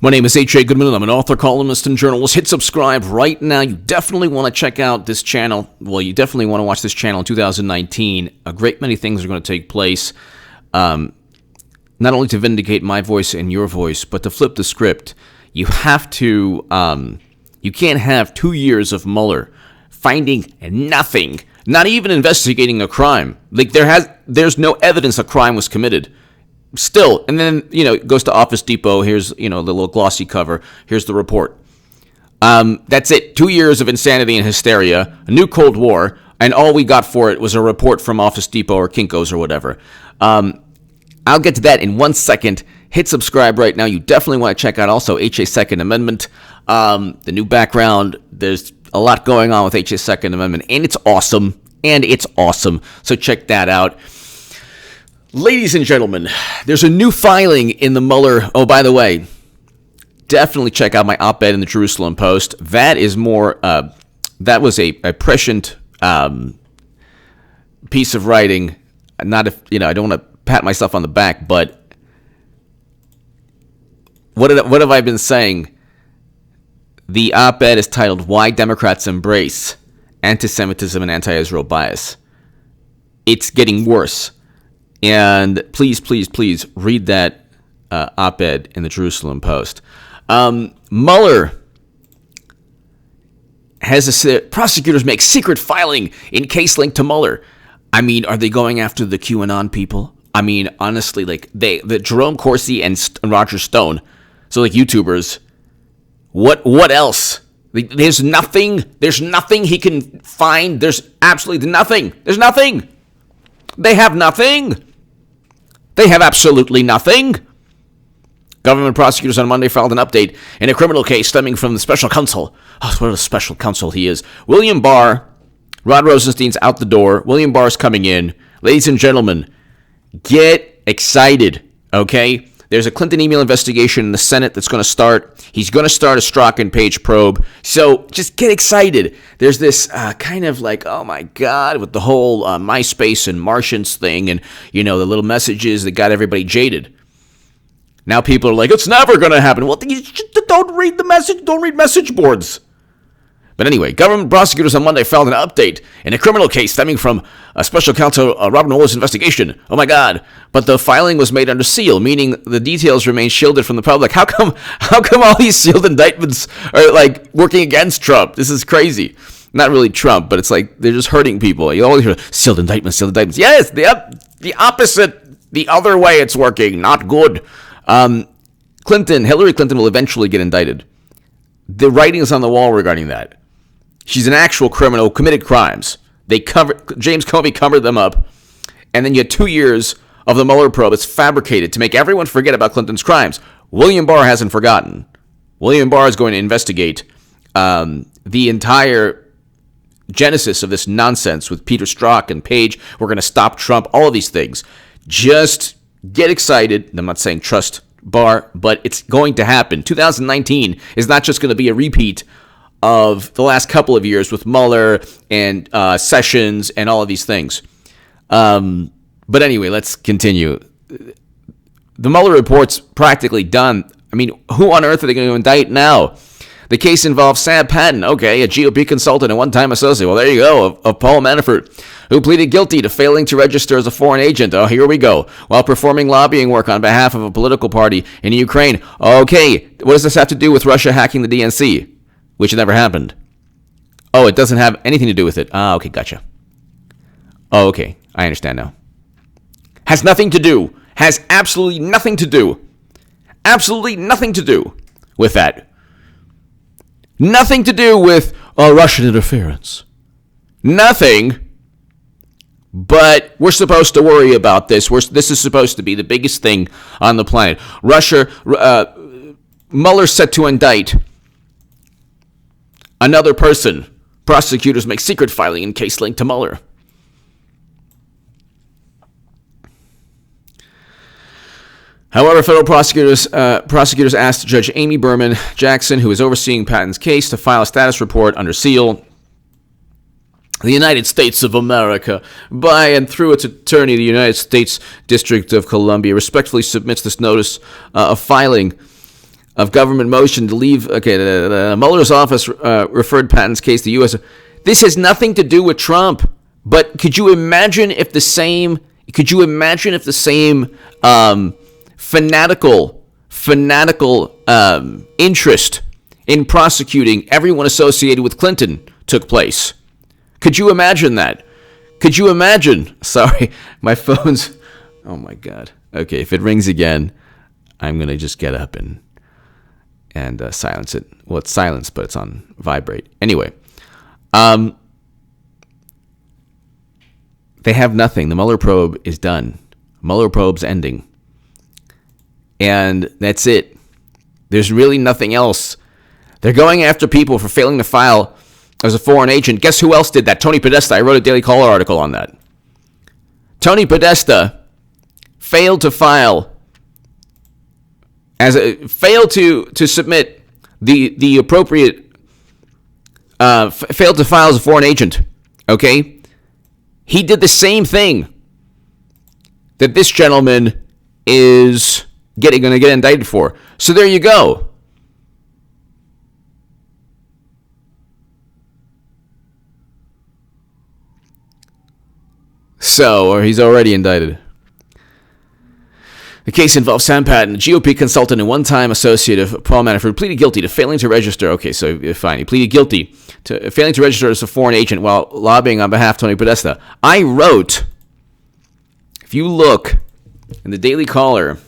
My name is H.A. Goodman, and I'm an author, columnist, and journalist. Hit subscribe right now. You definitely want to check out this channel. Well, you definitely want to watch this channel in 2019. A great many things are going to take place, not only to vindicate my voice and your voice, but to flip the script. You have to, you can't have 2 years of Mueller finding nothing, not even investigating a crime. Like, there's no evidence a crime was committed. Still, and then, it goes to Office Depot. Here's, the little glossy cover. Here's the report. That's it. 2 years of insanity and hysteria, a new Cold War, and all we got for it was a report from Office Depot or Kinko's or whatever. I'll get to that in 1 second. Hit subscribe right now. You definitely want to check out also HA's Second Amendment, the new background. There's a lot going on with HA's Second Amendment, and it's awesome. So check that out. Ladies and gentlemen, there's a new filing in the Mueller. Oh, by the way, definitely check out my op-ed in the Jerusalem Post. That is more, that was a prescient piece of writing. Not if, I don't want to pat myself on the back, but what have I been saying? The op-ed is titled, Why Democrats Embrace Anti-Semitism and Anti-Israel Bias. It's getting worse. And please read that op-ed in the Jerusalem Post. Mueller has prosecutors make secret filing in case linked to Mueller. I mean, are they going after the QAnon people? I mean, honestly, like the Jerome Corsi and Roger Stone, so like YouTubers. What else? There's nothing he can find. There's absolutely nothing. There's nothing. They have nothing. They have absolutely nothing. Government prosecutors on Monday filed an update in a criminal case stemming from the special counsel. Oh, what a special counsel he is. William Barr. Rod Rosenstein's out the door. William Barr's coming in. Ladies and gentlemen, get excited, okay? There's a Clinton email investigation in the Senate that's going to start. He's going to start a Strzok and Page probe. So just get excited. There's this kind of like, oh my God, with the whole MySpace and Martians thing and, the little messages that got everybody jaded. Now people are like, it's never going to happen. Well, don't read the message. Don't read message boards. But anyway, government prosecutors on Monday filed an update in a criminal case stemming from a special counsel Robert Mueller's investigation. Oh my God. But the filing was made under seal, meaning the details remain shielded from the public. How come all these sealed indictments are like working against Trump? This is crazy. Not really Trump, but it's like they're just hurting people. You always hear sealed indictments. Yes, the opposite, the other way it's working. Not good. Hillary Clinton will eventually get indicted. The writing is on the wall regarding that. She's an actual criminal, committed crimes. James Comey covered them up, and then you had 2 years of the Mueller probe. It's fabricated to make everyone forget about Clinton's crimes. William Barr hasn't forgotten. William Barr is going to investigate the entire genesis of this nonsense with Peter Strzok and Page. We're going to stop Trump, all of these things. Just get excited. I'm not saying trust Barr, but it's going to happen. 2019 is not just going to be a repeat of the last couple of years with Mueller and Sessions and all of these things. But anyway, let's continue. The Mueller report's practically done. I mean, who on earth are they going to indict now? The case involves Sam Patton, a GOP consultant and one-time associate. Well, there you go, of Paul Manafort, who pleaded guilty to failing to register as a foreign agent. Oh, here we go. While performing lobbying work on behalf of a political party in Ukraine. Okay, what does this have to do with Russia hacking the DNC? Which never happened. Oh, it doesn't have anything to do with it. Ah, okay, gotcha. Oh, okay, I understand now. Has nothing to do. Has absolutely nothing to do. Absolutely nothing to do with that. Nothing to do with Russian interference. Nothing. But we're supposed to worry about this. This is supposed to be the biggest thing on the planet. Mueller's set to indict another person. Prosecutors make secret filing in case linked to Mueller. However, federal prosecutors asked Judge Amy Berman Jackson, who is overseeing Patton's case, to file a status report under seal. The United States of America, by and through its attorney, the United States District of Columbia, respectfully submits this notice of filing of government motion to leave. Okay, Mueller's office referred Patton's case to the U.S. This has nothing to do with Trump. But could you imagine if the same? Fanatical interest in prosecuting everyone associated with Clinton took place? Could you imagine that? Could you imagine? Sorry, my phone's. Oh my God. Okay, if it rings again, I'm gonna just get up and silence it. Well, it's silenced, but it's on vibrate. Anyway, they have nothing. The Mueller probe is done. Mueller probe's ending, and that's it. There's really nothing else. They're going after people for failing to file as a foreign agent. Guess who else did that? Tony Podesta. I wrote a Daily Caller article on that. Tony Podesta failed to file failed to submit the appropriate failed to file as a foreign agent. Okay, he did the same thing that this gentleman is going to get indicted for. So there you go. Or he's already indicted. The case involves Sam Patton, a GOP consultant and one-time associate of Paul Manafort, pleaded guilty to failing to register. Okay, so fine. He pleaded guilty to failing to register as a foreign agent while lobbying on behalf of Tony Podesta. I wrote, if you look in the Daily Caller,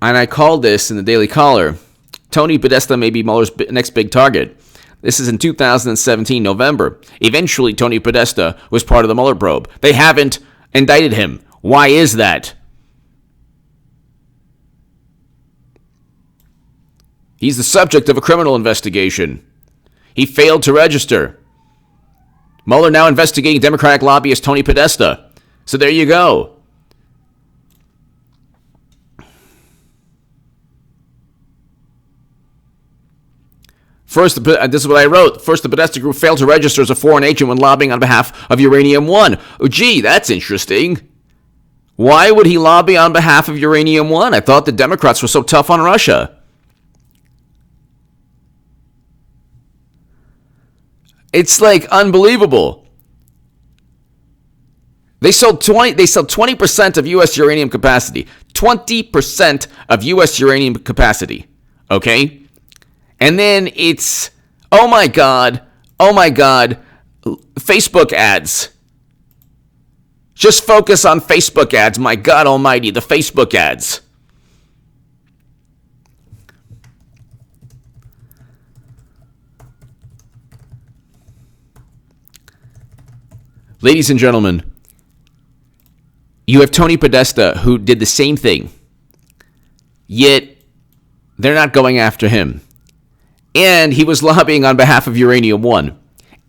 and I called this in the Daily Caller, Tony Podesta may be Mueller's next big target. This is in 2017, November. Eventually, Tony Podesta was part of the Mueller probe. They haven't indicted him. Why is that? He's the subject of a criminal investigation. He failed to register. Mueller now investigating Democratic lobbyist Tony Podesta. So there you go. First, this is what I wrote. First, the Podesta Group failed to register as a foreign agent when lobbying on behalf of Uranium 1. Oh, gee, that's interesting. Why would he lobby on behalf of Uranium 1? I thought the Democrats were so tough on Russia. It's like unbelievable. They sold 20% of U.S. uranium capacity. 20% of U.S. uranium capacity. Okay? And then it's, oh my God, Facebook ads. Just focus on Facebook ads. My God almighty, the Facebook ads. Ladies and gentlemen, you have Tony Podesta who did the same thing, yet they're not going after him. And he was lobbying on behalf of Uranium 1.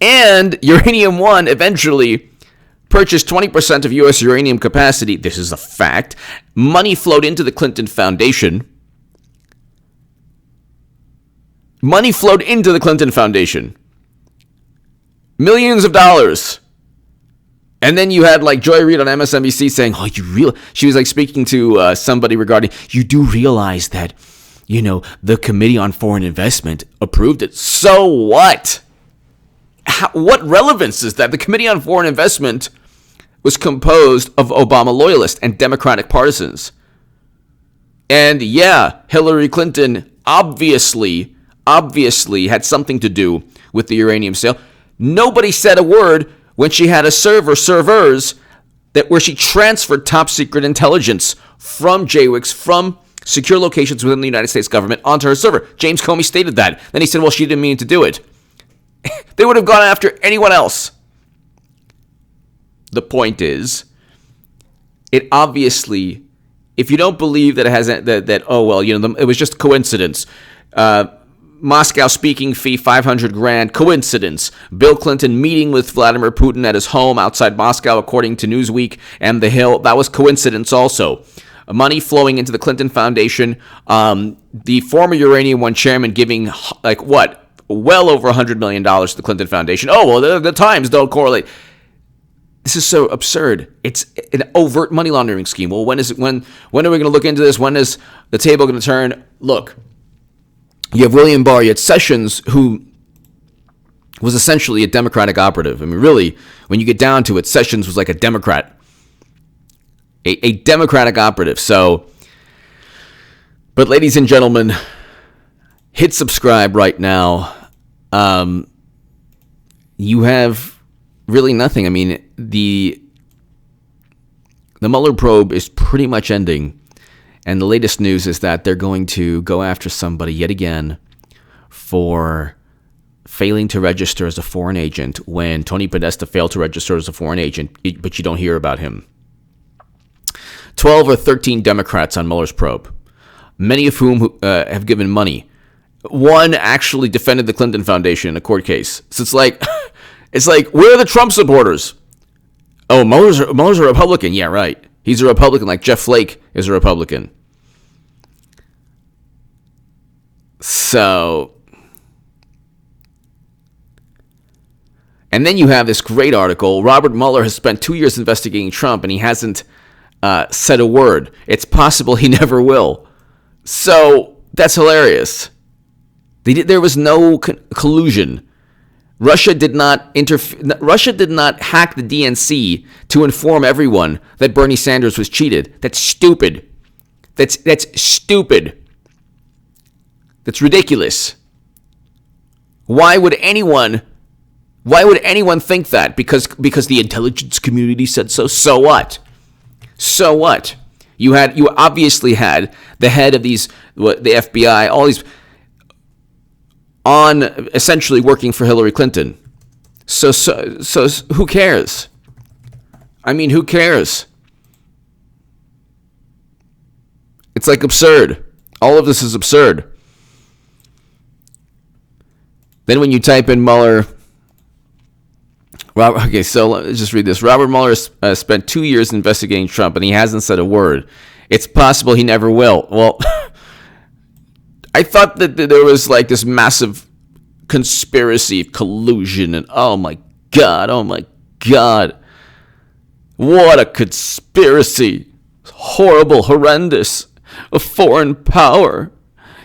And Uranium 1 eventually purchased 20% of U.S. uranium capacity. This is a fact. Money flowed into the Clinton Foundation. Millions of dollars. And then you had like Joy Reid on MSNBC saying, she was like speaking to somebody regarding, you do realize that, the Committee on Foreign Investment approved it. So what? What relevance is that? The Committee on Foreign Investment was composed of Obama loyalists and Democratic partisans. And yeah, Hillary Clinton obviously had something to do with the uranium sale. Nobody said a word when she had a servers where she transferred top secret intelligence from JWICs, from secure locations within the United States government onto her server. James Comey stated that. Then he said, well, she didn't mean to do it. They would have gone after anyone else. The point is, it obviously, if you don't believe that it has it was just coincidence. Moscow speaking fee, $500,000, coincidence. Bill Clinton meeting with Vladimir Putin at his home outside Moscow, according to Newsweek and The Hill, that was coincidence also. Money flowing into the Clinton Foundation. The former Uranium One chairman giving, well over $100 million to the Clinton Foundation. Oh, well, the times don't correlate. This is so absurd. It's an overt money laundering scheme. Well, when are we going to look into this? When is the table going to turn? Look, you have William Barr, you had Sessions, who was essentially a Democratic operative. I mean, really, when you get down to it, Sessions was like a Democrat, a Democratic operative. So, but ladies and gentlemen, hit subscribe right now. You have really nothing. I mean, the Mueller probe is pretty much ending, and the latest news is that they're going to go after somebody yet again for failing to register as a foreign agent when Tony Podesta failed to register as a foreign agent, but you don't hear about him. 12 or 13 Democrats on Mueller's probe, many of whom have given money. One actually defended the Clinton Foundation in a court case. So it's like, where are the Trump supporters? Oh, Mueller's a Republican. Yeah, right. He's a Republican, like Jeff Flake is a Republican. So, and then you have this great article. Robert Mueller has spent 2 years investigating Trump, and he hasn't said a word. It's possible he never will. So that's hilarious. There was no collusion. Russia did not Russia did not hack the DNC to inform everyone that Bernie Sanders was cheated. That's stupid. That's stupid. That's ridiculous. Why would anyone think that? Because the intelligence community said so. So what? So what? You obviously had the head of the FBI, all these on essentially working for Hillary Clinton. So who cares? I mean, who cares? It's like absurd. All of this is absurd. Then when you type in Mueller, okay, so let's just read this. Robert Mueller spent 2 years investigating Trump, and he hasn't said a word. It's possible he never will. Well, I thought that there was like this massive conspiracy, collusion, and oh my God, what a conspiracy. Horrible, horrendous, a foreign power.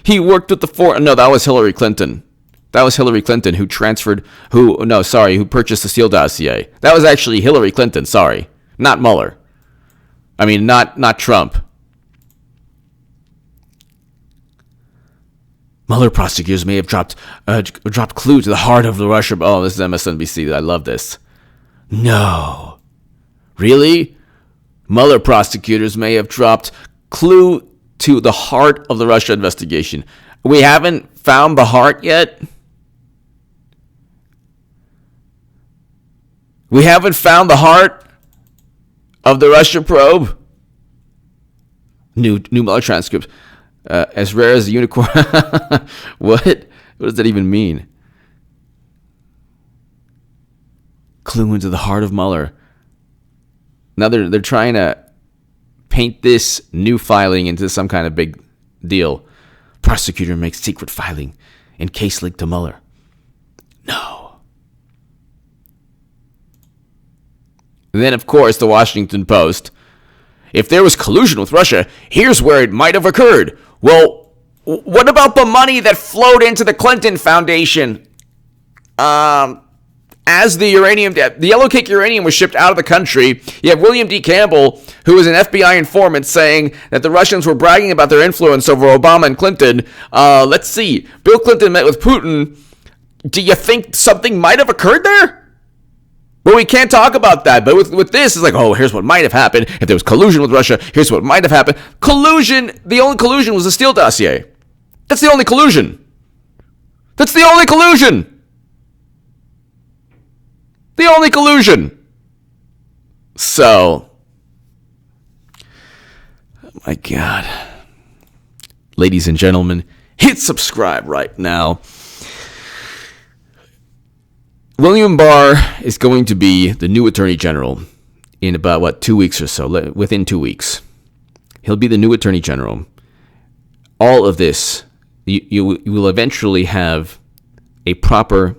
He worked with no, that was Hillary Clinton. That was Hillary Clinton who who purchased the Steele dossier. That was actually Hillary Clinton, sorry, not Mueller. I mean, not Trump. Mueller prosecutors may have dropped clue to the heart of the Russia. Oh, this is MSNBC. I love this. No. Really? Mueller prosecutors may have dropped clue to the heart of the Russia investigation. We haven't found the heart yet? We haven't found the heart of the Russia probe? New Mueller transcript. As rare as a unicorn. What does that even mean? Clue into the heart of Mueller. Now they're trying to paint this new filing into some kind of big deal. Prosecutor makes secret filing in case linked to Mueller. No. And then, of course, the Washington Post. If there was collusion with Russia, here's where it might have occurred. Well, what about the money that flowed into the Clinton Foundation as the yellow cake uranium was shipped out of the country? You have William D. Campbell, who was an FBI informant, saying that the Russians were bragging about their influence over Obama and Clinton. Let's see. Bill Clinton met with Putin. Do you think something might have occurred there? Well, we can't talk about that, but with this, it's like, oh, here's what might have happened. If there was collusion with Russia, here's what might have happened. Collusion, the only collusion was the Steele dossier. That's the only collusion. That's the only collusion. The only collusion. So, oh my God. Ladies and gentlemen, hit subscribe right now. William Barr is going to be the new Attorney General in about, 2 weeks or so, within 2 weeks. He'll be the new Attorney General. All of this, you will eventually have a proper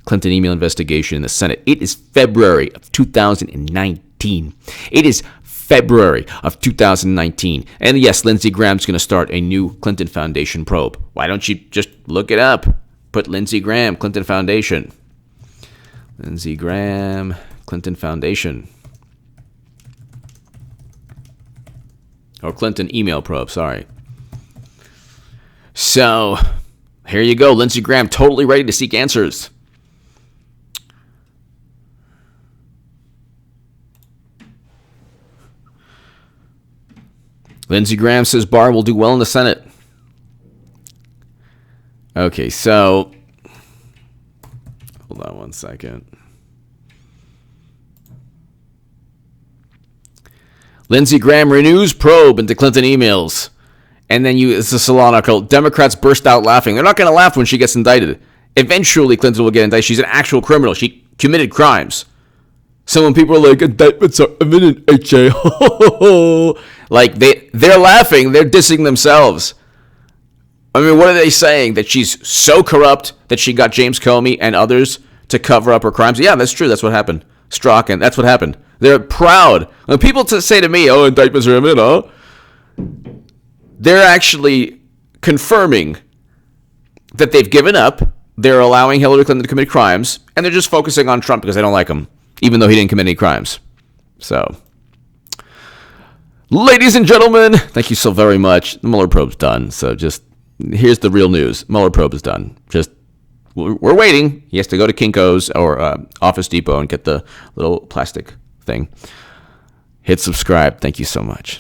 Clinton email investigation in the Senate. It is February of 2019. It is February of 2019. And yes, Lindsey Graham's going to start a new Clinton Foundation probe. Why don't you just look it up? Put Lindsey Graham, Clinton Foundation. Lindsey Graham, Clinton Foundation. Or Clinton email probe, sorry. So, here you go. Lindsey Graham totally ready to seek answers. Lindsey Graham says Barr will do well in the Senate. Okay, so hold on one second. Lindsey Graham renews probe into Clinton emails. And then it's a Salon article. Democrats burst out laughing. They're not going to laugh when she gets indicted. Eventually, Clinton will get indicted. She's an actual criminal. She committed crimes. So when people are like, indictments are imminent, HA. Like, they're laughing. They're dissing themselves. I mean, what are they saying? That she's so corrupt that she got James Comey and others to cover up her crimes? Yeah, that's true. That's what happened. Strachan, that's what happened. They're proud. When people say to me, oh, indictments are imminent, huh? They're actually confirming that they've given up. They're allowing Hillary Clinton to commit crimes, and they're just focusing on Trump because they don't like him, even though he didn't commit any crimes. So, ladies and gentlemen, thank you so very much. The Mueller probe's done. So just here's the real news. Mueller probe is done. Just we're waiting. He has to go to Kinko's or Office Depot and get the little plastic thing. Hit subscribe. Thank you so much.